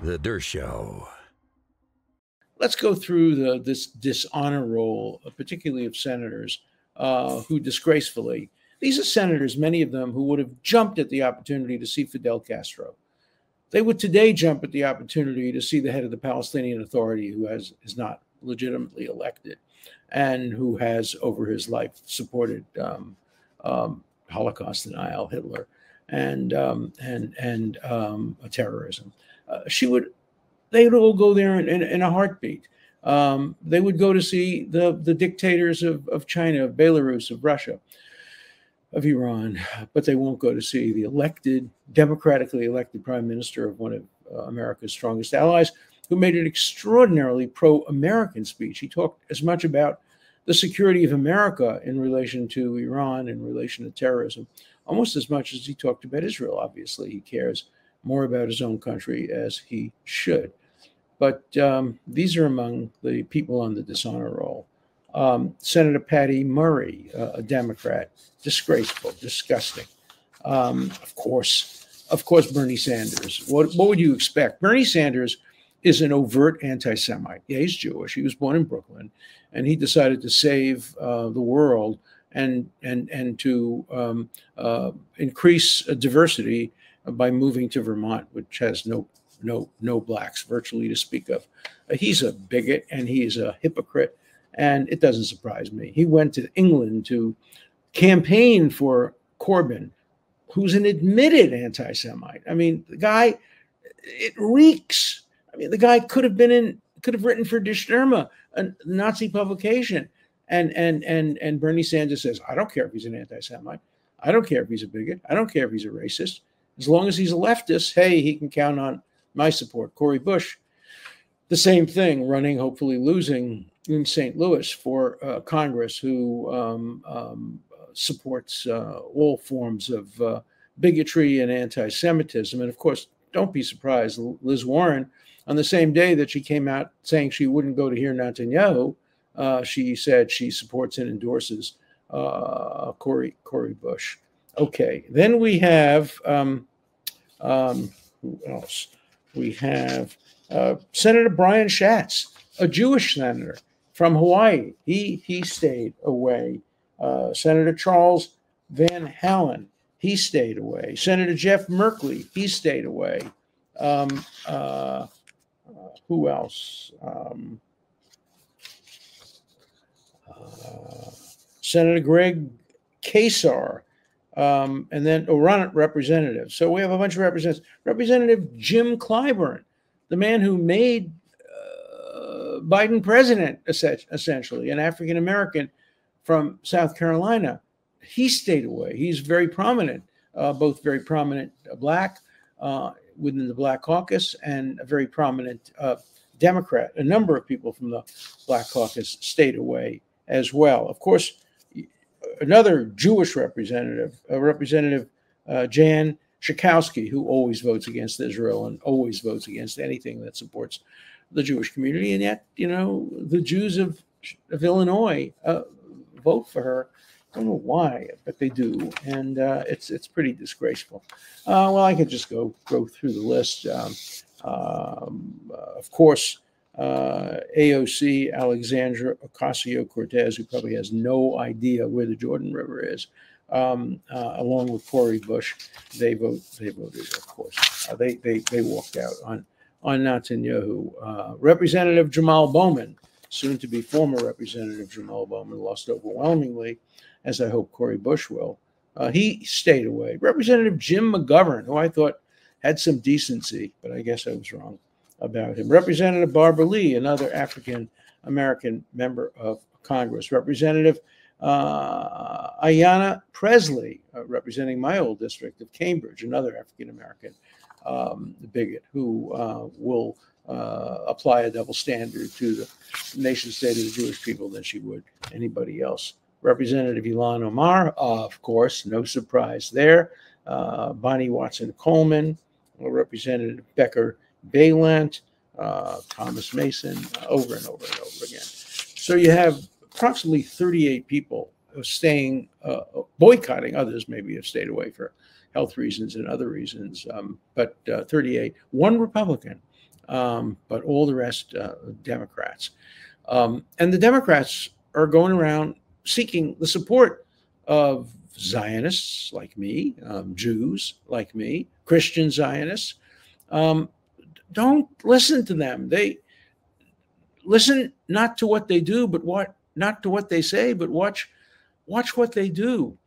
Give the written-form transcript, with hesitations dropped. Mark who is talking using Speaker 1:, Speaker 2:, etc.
Speaker 1: The Dershow.
Speaker 2: Let's go through this dishonor roll, particularly of senators who disgracefully, these are senators, many of them who would have jumped at the opportunity to see Fidel Castro. They would today jump at the opportunity to see the head of the Palestinian Authority, who is not legitimately elected and who has over his life supported Holocaust denial, Hitler, and terrorism. They would all go there in a heartbeat. They would go to see the dictators of China, of Belarus, of Russia, of Iran, but they won't go to see the democratically elected prime minister of one of America's strongest allies, who made an extraordinarily pro-American speech. He talked as much about the security of America in relation to Iran, in relation to terrorism, almost as much as he talked about Israel. Obviously, he cares more about his own country, as he should. But these are among the people on the dishonor roll. Senator Patty Murray, a Democrat, disgraceful, disgusting. Of course, Bernie Sanders. What would you expect? Bernie Sanders is an overt anti-Semite. Yeah, he's Jewish. He was born in Brooklyn, and he decided to save the world and to increase diversity by moving to Vermont, which has no blacks virtually to speak of. He's a bigot and he is a hypocrite, and it doesn't surprise me. He went to England to campaign for Corbyn, who's an admitted anti-Semite. I mean, the guy, it reeks. I mean, the guy could have written for Die Stürme, a Nazi publication, and Bernie Sanders says, I don't care if he's an anti-Semite. I don't care if he's a bigot. I don't care if he's a racist. As long as he's a leftist, hey, he can count on my support. Cori Bush, the same thing, running, hopefully losing in St. Louis for Congress, who supports all forms of bigotry and anti-Semitism. And of course, don't be surprised, Liz Warren, on the same day that she came out saying she wouldn't go to hear Netanyahu, she said she supports and endorses Cori Bush. Okay, then we have, who else? We have Senator Brian Schatz, a Jewish senator from Hawaii. He stayed away. Senator Charles Van Halen, he stayed away. Senator Jeff Merkley, he stayed away. Who else? Senator Greg Kasar, and then representatives. So we have a bunch of representatives. Representative Jim Clyburn, the man who made Biden president, essentially, an African American from South Carolina. He stayed away. He's very prominent, both very prominent black within the Black Caucus and a very prominent Democrat. A number of people from the Black Caucus stayed away as well. Of course, another Jewish representative, Jan Schakowsky, who always votes against Israel and always votes against anything that supports the Jewish community. And yet, the Jews of Illinois vote for her. I don't know why, but they do. And it's pretty disgraceful. Well, I could just go through the list. Of course, AOC, Alexandra Ocasio-Cortez, who probably has no idea where the Jordan River is, along with Cori Bush, they voted, of course. They walked out on Netanyahu. Representative Jamal Bowman, soon to be former Representative Jamal Bowman, lost overwhelmingly, as I hope Cori Bush will. He stayed away. Representative Jim McGovern, who I thought had some decency, but I guess I was wrong about him. Representative Barbara Lee, another African-American member of Congress. Representative Ayanna Presley, representing my old district of Cambridge, another African-American bigot who will apply a double standard to the nation state of the Jewish people than she would anybody else. Representative Ilhan Omar, of course, no surprise there. Bonnie Watson-Coleman, Representative Becker Baylant, Thomas Mason, over and over and over again. So you have approximately 38 people staying boycotting. Others maybe have stayed away for health reasons and other reasons, but 38, one Republican, but all the rest Democrats. And the Democrats are going around seeking the support of Zionists like me, Jews like me, Christian Zionists. Don't listen to them. They listen not to what they do, but not to what they say, but watch what they do.